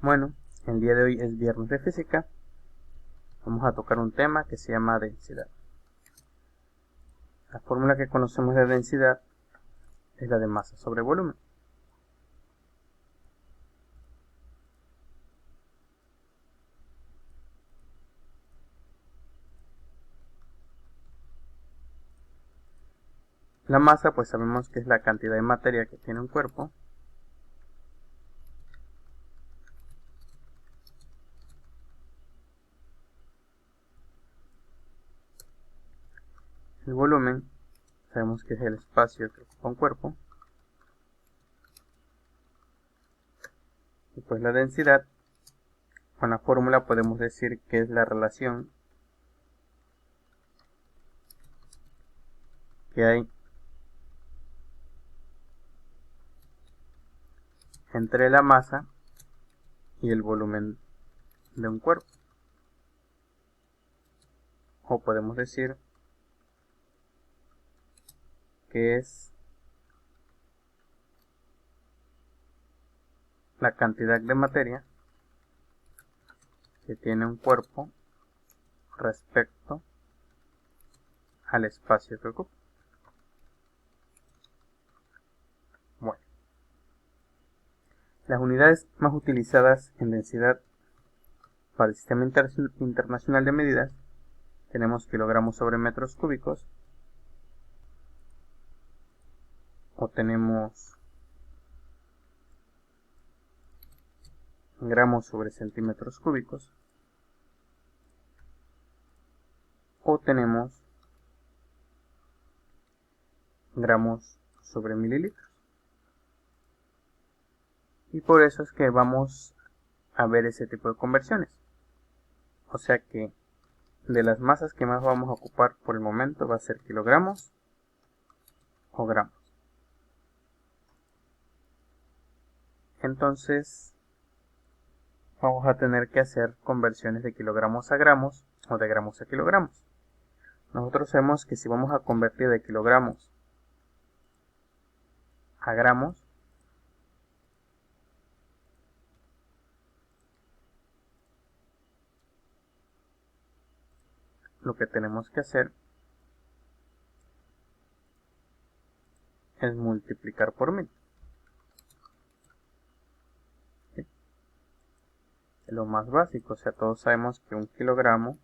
Bueno, el día de hoy es viernes de física. Vamos a tocar un tema que se llama densidad. La fórmula que conocemos de densidad es la de masa sobre volumen. La masa, pues sabemos que es la cantidad de materia que tiene un cuerpo. El volumen, sabemos que es el espacio que ocupa un cuerpo. Y pues la densidad, con la fórmula podemos decir que es la relación que hay entre la masa y el volumen de un cuerpo. O podemos decir que es la cantidad de materia que tiene un cuerpo respecto al espacio que ocupa. Bueno, las unidades más utilizadas en densidad para el Sistema Internacional de Medidas tenemos kilogramos sobre metros cúbicos, o tenemos gramos sobre centímetros cúbicos, o tenemos gramos sobre mililitros. Y por eso es que vamos a ver ese tipo de conversiones. O sea que de las masas que más vamos a ocupar por el momento va a ser kilogramos o gramos. Entonces vamos a tener que hacer conversiones de kilogramos a gramos o de gramos a kilogramos. Nosotros sabemos que si vamos a convertir de kilogramos a gramos, lo que tenemos que hacer es multiplicar por 1000. ¿Sí? Es lo más básico, o sea, todos sabemos que un kilogramo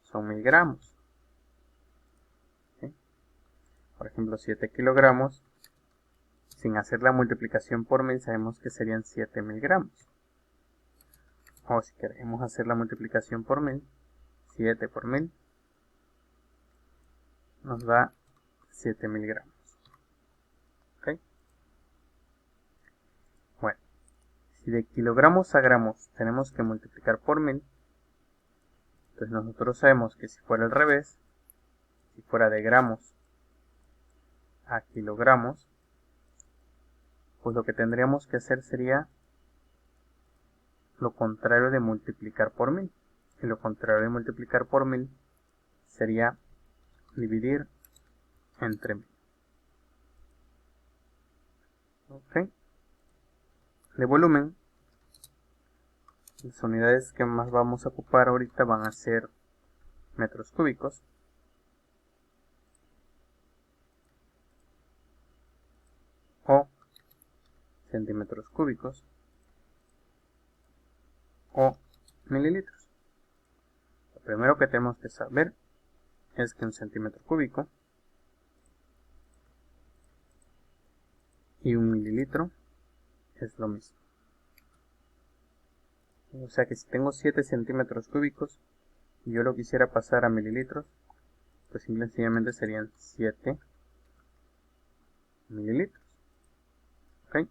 son 1000 gramos. ¿Sí? Por ejemplo, 7 kilogramos, sin hacer la multiplicación por 1000, sabemos que serían 7000 gramos. O si queremos hacer la multiplicación por 1000, 7 por 1000 nos da 7000 gramos. ¿Ok? Bueno, si de kilogramos a gramos tenemos que multiplicar por 1000, entonces nosotros sabemos que si fuera al revés, si fuera de gramos a kilogramos, pues lo que tendríamos que hacer sería lo contrario de multiplicar por 1000. Y lo contrario de multiplicar por 1000 sería dividir entre 1000. ¿Ok? De volumen, las unidades que más vamos a ocupar ahorita van a ser metros cúbicos, o centímetros cúbicos, o mililitros. Lo primero que tenemos que saber es que un centímetro cúbico y un mililitro es lo mismo. O sea que si tengo 7 centímetros cúbicos y yo lo quisiera pasar a mililitros, pues simplemente serían 7 mililitros. ¿Ok?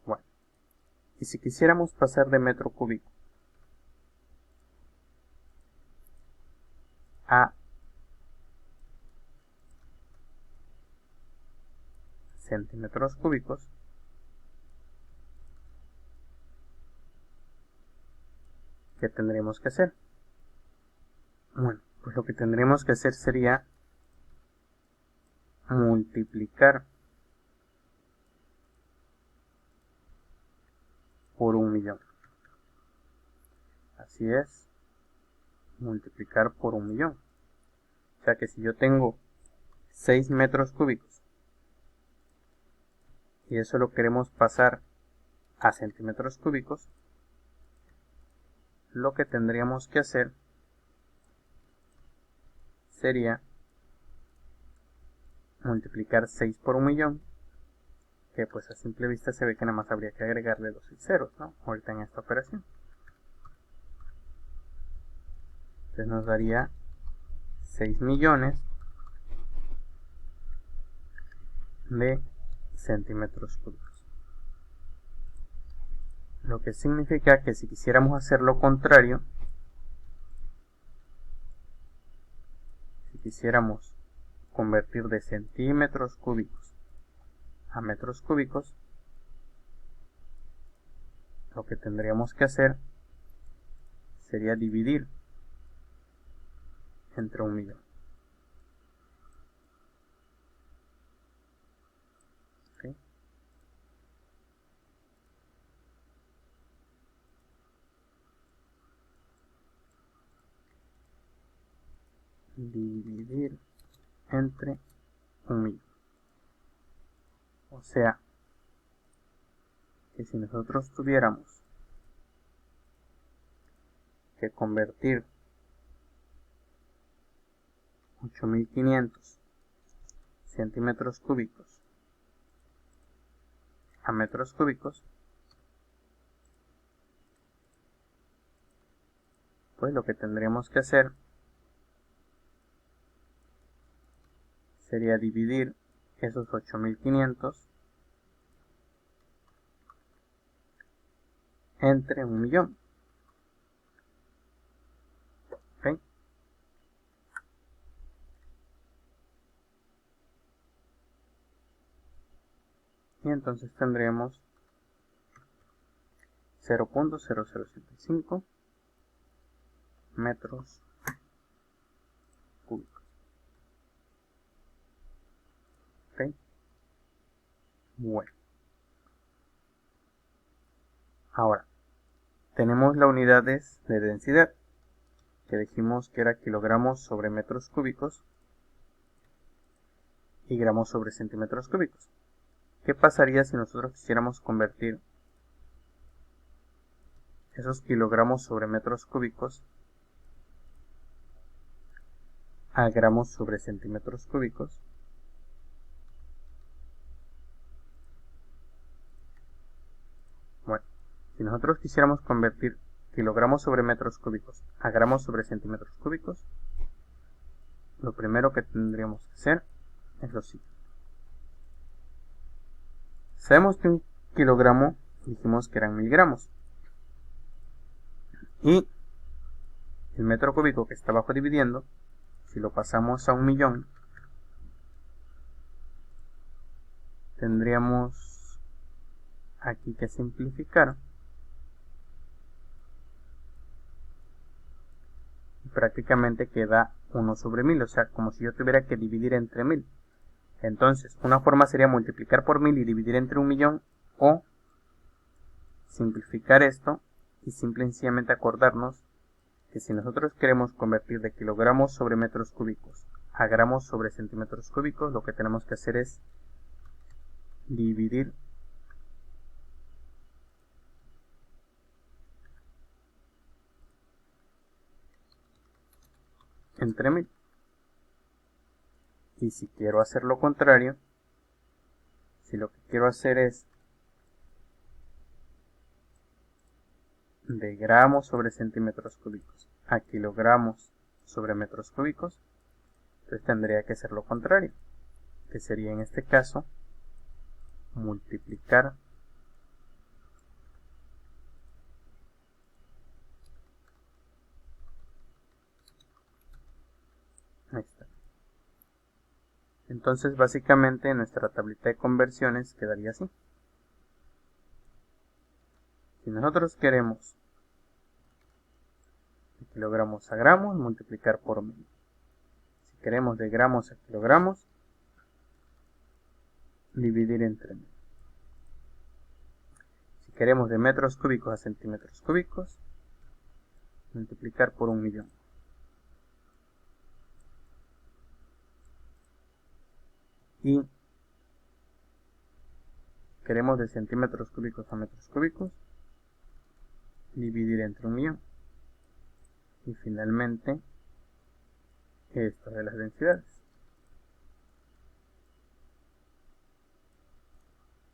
Bueno, y si quisiéramos pasar de metro cúbico a centímetros cúbicos, ¿qué tendríamos que hacer? Bueno, pues lo que tendríamos que hacer sería multiplicar por 1.000.000. Así es, multiplicar por 1.000.000. O sea que si yo tengo 6 metros cúbicos y eso lo queremos pasar a centímetros cúbicos, lo que tendríamos que hacer sería multiplicar 6 por 1.000.000, que pues a simple vista se ve que nada más habría que agregarle 2 ceros, ¿no? Ahorita en esta operación. Entonces nos daría 6 millones de centímetros cúbicos. Lo que significa que si quisiéramos hacer lo contrario, si quisiéramos convertir de centímetros cúbicos a metros cúbicos, lo que tendríamos que hacer sería dividir entre 1.000.000. ¿Okay? Dividir entre 1.000.000. O sea, que si nosotros tuviéramos que convertir 8.500 centímetros cúbicos a metros cúbicos, pues lo que tendríamos que hacer sería dividir esos 8.500 entre 1.000.000. ¿Okay? Y entonces tendremos 0.0075 metros cúbicos. ¿Okay? Bueno. Ahora, tenemos las unidades de densidad, que dijimos que era kilogramos sobre metros cúbicos y gramos sobre centímetros cúbicos. ¿Qué pasaría si nosotros quisiéramos convertir esos kilogramos sobre metros cúbicos a gramos sobre centímetros cúbicos? Bueno, si nosotros quisiéramos convertir kilogramos sobre metros cúbicos a gramos sobre centímetros cúbicos, lo primero que tendríamos que hacer es lo siguiente. Sabemos que un kilogramo dijimos que eran 1.000 gramos. Y el metro cúbico que está abajo dividiendo, si lo pasamos a 1.000.000, tendríamos aquí que simplificar. Y prácticamente queda 1 sobre 1.000, o sea, como si yo tuviera que dividir entre 1.000. Entonces, una forma sería multiplicar por 1.000 y dividir entre 1.000.000, o simplificar esto y simple y sencillamente acordarnos que si nosotros queremos convertir de kilogramos sobre metros cúbicos a gramos sobre centímetros cúbicos, lo que tenemos que hacer es dividir entre 1.000. Y si quiero hacer lo contrario, si lo que quiero hacer es de gramos sobre centímetros cúbicos a kilogramos sobre metros cúbicos, entonces tendría que ser lo contrario, que sería en este caso multiplicar ahí está. Entonces básicamente nuestra tablita de conversiones quedaría así. Si nosotros queremos de kilogramos a gramos, multiplicar por 1.000. Si queremos de gramos a kilogramos, dividir entre 1.000. Si queremos de metros cúbicos a centímetros cúbicos, multiplicar por 1.000.000. Y queremos de centímetros cúbicos a metros cúbicos, dividir entre 1.000.000. Y finalmente, esto de las densidades.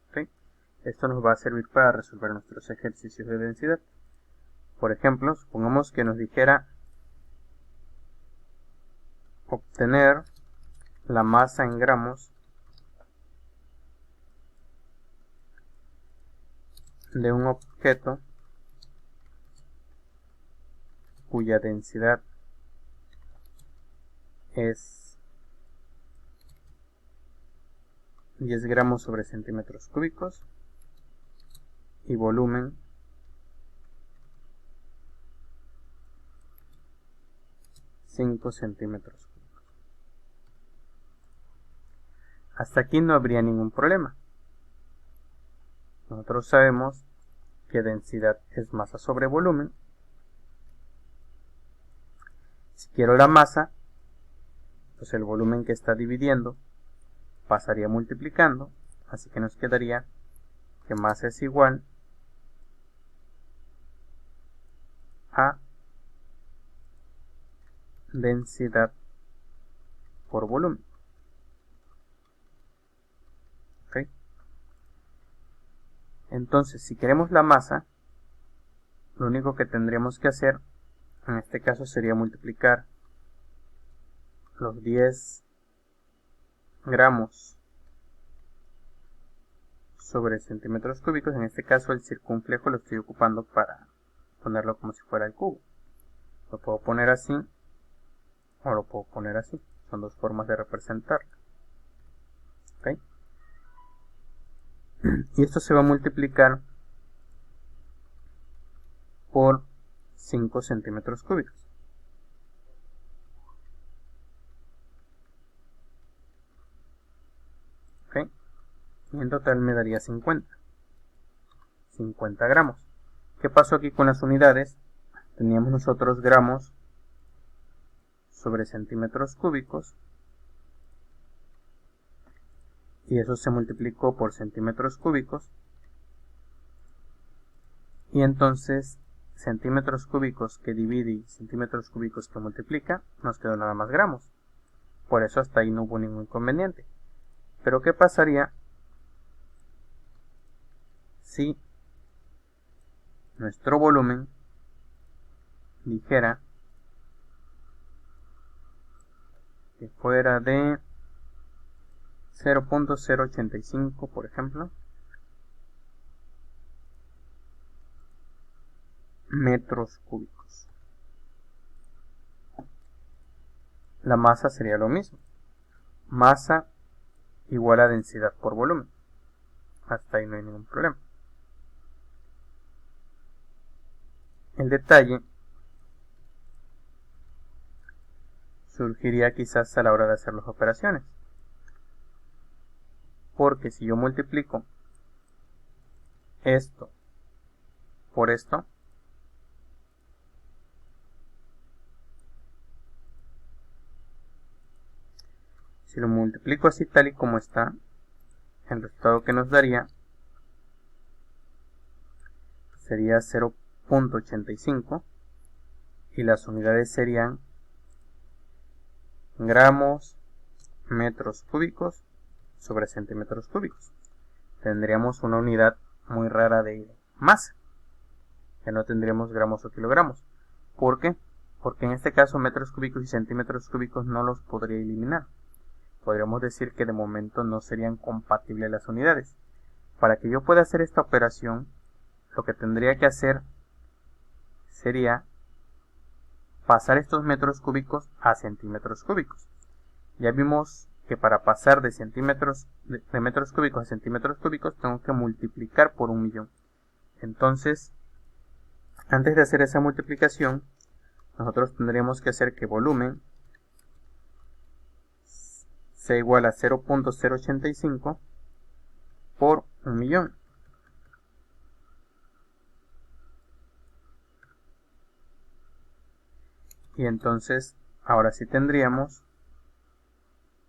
¿Okay? Esto nos va a servir para resolver nuestros ejercicios de densidad. Por ejemplo, supongamos que nos dijera obtener la masa en gramos de un objeto cuya densidad es 10 gramos sobre centímetros cúbicos y volumen 5 centímetros cúbicos. Hasta aquí no habría ningún problema. Nosotros sabemos que densidad es masa sobre volumen. Si quiero la masa, pues el volumen que está dividiendo pasaría multiplicando, así que nos quedaría que masa es igual a densidad por volumen. ¿Okay? Entonces, si queremos la masa, lo único que tendríamos que hacer en este caso sería multiplicar los 10 gramos sobre centímetros cúbicos. En este caso el circunflejo lo estoy ocupando para ponerlo como si fuera el cubo. Lo puedo poner así o lo puedo poner así. Son dos formas de representarlo. ¿Okay? Y esto se va a multiplicar por 5 centímetros cúbicos. ¿Okay? Y en total me daría 50 gramos. ¿Qué pasó aquí con las unidades? Teníamos nosotros gramos sobre centímetros cúbicos y eso se multiplicó por centímetros cúbicos y entonces centímetros cúbicos que divide y centímetros cúbicos que multiplica, nos quedó nada más gramos. Por eso hasta ahí no hubo ningún inconveniente. Pero ¿qué pasaría si nuestro volumen dijera que fuera de 0.085, por ejemplo, metros cúbicos? La masa sería lo mismo. Masa igual a densidad por volumen. Hasta ahí no hay ningún problema. El detalle surgiría quizás a la hora de hacer las operaciones. Porque si yo multiplico esto por esto, si lo multiplico así tal y como está, el resultado que nos daría sería 0.85 y las unidades serían gramos metros cúbicos sobre centímetros cúbicos. Tendríamos una unidad muy rara de masa, que no tendríamos gramos o kilogramos. ¿Por qué? Porque en este caso metros cúbicos y centímetros cúbicos no los podría eliminar. Podríamos decir que de momento no serían compatibles las unidades. Para que yo pueda hacer esta operación, lo que tendría que hacer sería pasar estos metros cúbicos a centímetros cúbicos. Ya vimos que para pasar de metros cúbicos a centímetros cúbicos tengo que multiplicar por 1.000.000. Entonces, antes de hacer esa multiplicación, nosotros tendríamos que hacer que volumen sea igual a 0.085 por 1.000.000. Y entonces ahora sí tendríamos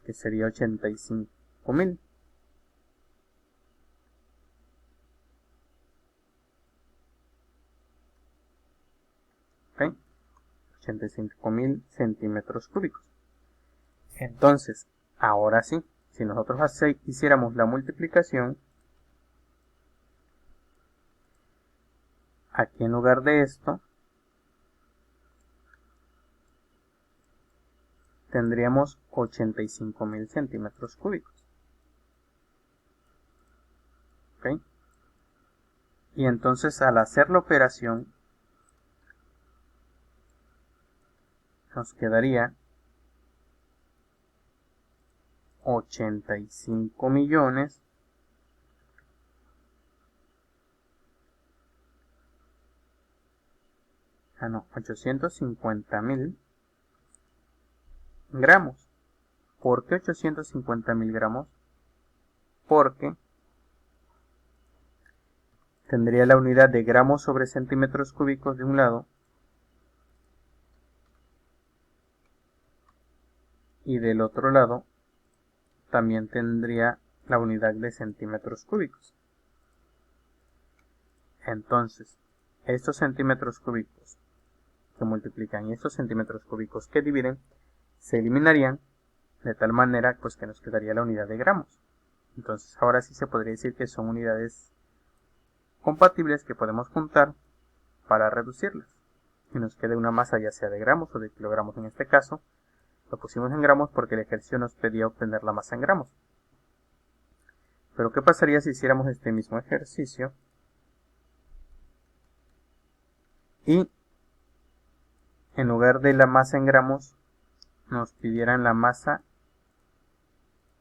que sería 85.000. ¿Ok? 85.000 centímetros cúbicos. Entonces, ahora sí, si nosotros hiciéramos la multiplicación, aquí en lugar de esto, tendríamos 85.000 centímetros cúbicos. ¿Ok? Y entonces al hacer la operación, nos quedaría 85 millones no, 850.000 gramos. ¿Por qué 850.000 gramos? Porque tendría la unidad de gramos sobre centímetros cúbicos de un lado y del otro lado también tendría la unidad de centímetros cúbicos. Entonces, estos centímetros cúbicos que multiplican y estos centímetros cúbicos que dividen se eliminarían de tal manera pues que nos quedaría la unidad de gramos. Entonces ahora sí se podría decir que son unidades compatibles que podemos juntar para reducirlas y nos quede una masa ya sea de gramos o de kilogramos. En este caso lo pusimos en gramos porque el ejercicio nos pedía obtener la masa en gramos. Pero ¿qué pasaría si hiciéramos este mismo ejercicio y en lugar de la masa en gramos nos pidieran la masa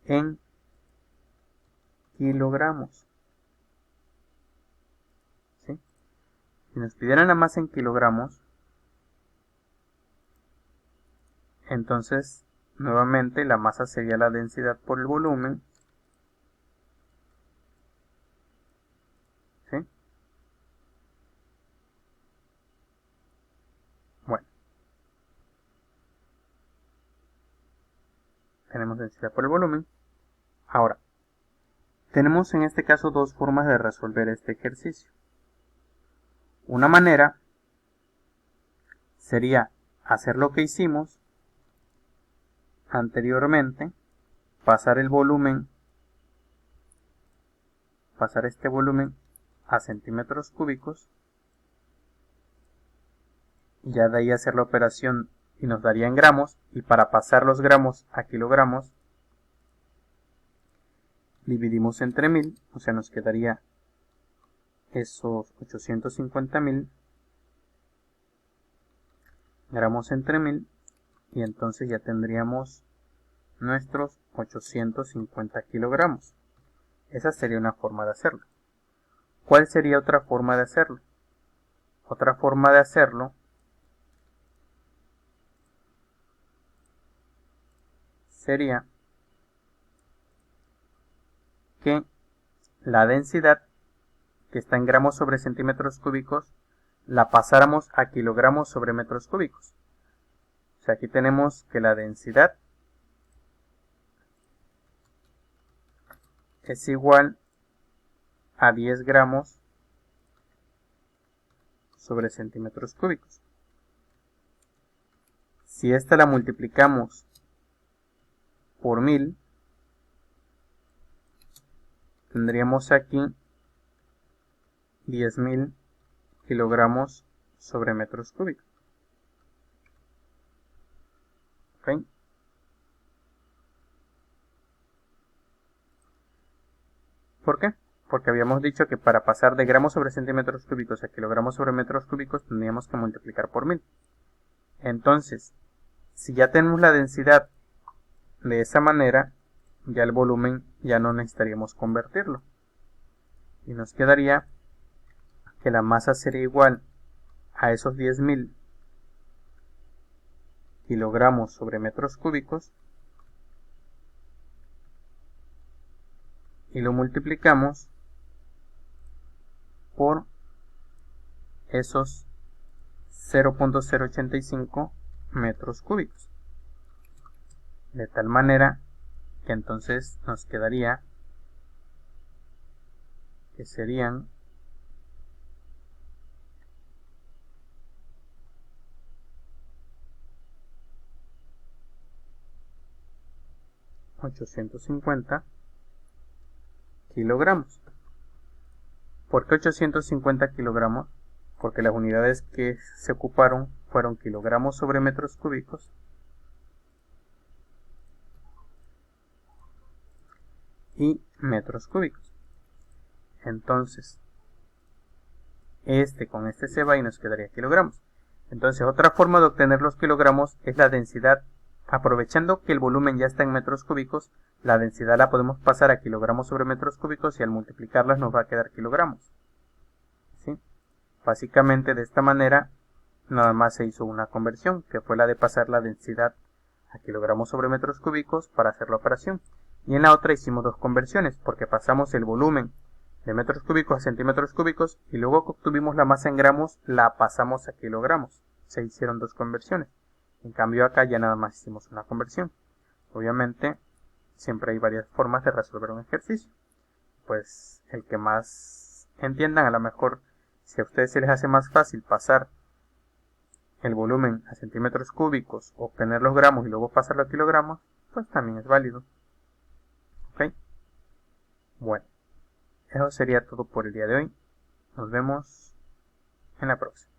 en kilogramos? ¿Sí? Si nos pidieran la masa en kilogramos, entonces nuevamente la masa sería la densidad por el volumen. ¿Sí? Bueno, tenemos densidad por el volumen. Ahora, tenemos en este caso dos formas de resolver este ejercicio. Una manera sería hacer lo que hicimos anteriormente, pasar este volumen a centímetros cúbicos, y ya de ahí hacer la operación y nos daría en gramos, y para pasar los gramos a kilogramos dividimos entre 1000, o sea nos quedaría esos 850.000 gramos entre 1000 y entonces ya tendríamos nuestros 850 kilogramos. Esa sería una forma de hacerlo. ¿Cuál sería otra forma de hacerlo? Otra forma de hacerlo sería que la densidad que está en gramos sobre centímetros cúbicos la pasáramos a kilogramos sobre metros cúbicos. O sea, aquí tenemos que la densidad es igual a 10 gramos sobre centímetros cúbicos. Si esta la multiplicamos por 1000, tendríamos aquí 10.000 kilogramos sobre metros cúbicos. ¿Ok? ¿Por qué? Porque habíamos dicho que para pasar de gramos sobre centímetros cúbicos a kilogramos sobre metros cúbicos tendríamos que multiplicar por 1000. Entonces, si ya tenemos la densidad de esa manera, ya el volumen ya no necesitaríamos convertirlo. Y nos quedaría que la masa sería igual a esos 10.000 kilogramos sobre metros cúbicos y lo multiplicamos por esos 0.085 metros cúbicos. De tal manera que entonces nos quedaría que serían 850 kilogramos. ¿Por qué 850 kilogramos? Porque las unidades que se ocuparon fueron kilogramos sobre metros cúbicos y metros cúbicos. Entonces, con este se va y nos quedaría kilogramos. Entonces, otra forma de obtener los kilogramos es la densidad. Aprovechando que el volumen ya está en metros cúbicos, la densidad la podemos pasar a kilogramos sobre metros cúbicos y al multiplicarlas nos va a quedar kilogramos. ¿Sí? Básicamente de esta manera nada más se hizo una conversión, que fue la de pasar la densidad a kilogramos sobre metros cúbicos para hacer la operación. Y en la otra hicimos dos conversiones, porque pasamos el volumen de metros cúbicos a centímetros cúbicos y luego que obtuvimos la masa en gramos, la pasamos a kilogramos. Se hicieron dos conversiones. En cambio acá ya nada más hicimos una conversión. Obviamente siempre hay varias formas de resolver un ejercicio. Pues el que más entiendan, a lo mejor si a ustedes se les hace más fácil pasar el volumen a centímetros cúbicos, obtener los gramos y luego pasarlo a kilogramos, pues también es válido. ¿Ok? Bueno, eso sería todo por el día de hoy. Nos vemos en la próxima.